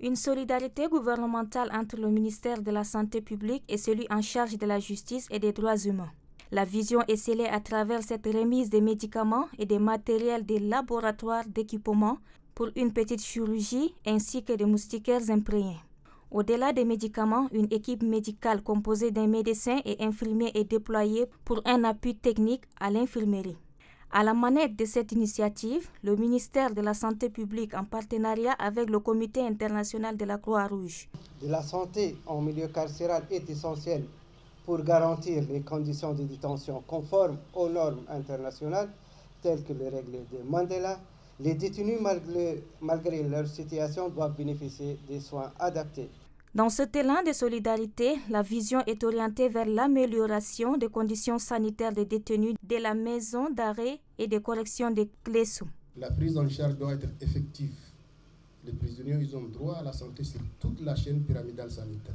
Une solidarité gouvernementale entre le ministère de la Santé publique et celui en charge de la justice et des droits humains. La vision est scellée à travers cette remise des médicaments et des matériels des laboratoires d'équipement pour une petite chirurgie ainsi que des moustiquaires imprégnés. Au-delà des médicaments, une équipe médicale composée d'un médecin et infirmier est déployée pour un appui technique à l'infirmerie. À la manette de cette initiative, le ministère de la Santé publique en partenariat avec le Comité international de la Croix-Rouge. La santé en milieu carcéral est essentielle pour garantir les conditions de détention conformes aux normes internationales telles que les règles de Mandela. Les détenus, malgré leur situation, doivent bénéficier des soins adaptés. Dans cet élan de solidarité, la vision est orientée vers l'amélioration des conditions sanitaires des détenus de la maison d'arrêt et de correction de Clessou. La prise en charge doit être effective. Les prisonniers ils ont droit à la santé sur toute la chaîne pyramidale sanitaire.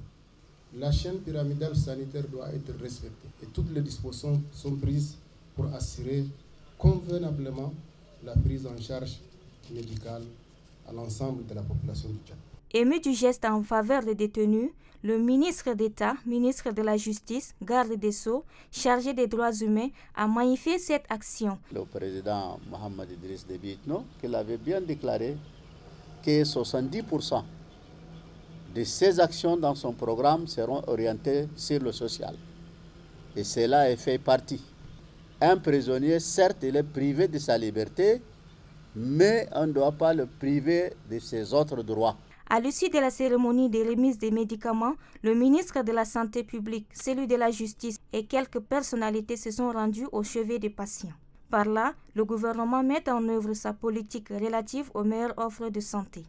La chaîne pyramidale sanitaire doit être respectée et toutes les dispositions sont prises pour assurer convenablement la prise en charge médicale à l'ensemble de la population du Tchad. Ému du geste en faveur des détenus, le ministre d'État, ministre de la Justice, garde des Sceaux, chargé des droits humains, a magnifié cette action. Le président Mohamed Idriss Déby Itno, qu'il avait bien déclaré que 70% de ses actions dans son programme seront orientées sur le social. Et cela est fait partie. Un prisonnier, certes, il est privé de sa liberté, mais on ne doit pas le priver de ses autres droits. À l'issue de la cérémonie de remise des médicaments, le ministre de la Santé publique, celui de la Justice et quelques personnalités se sont rendus au chevet des patients. Par là, le gouvernement met en œuvre sa politique relative aux meilleures offres de santé.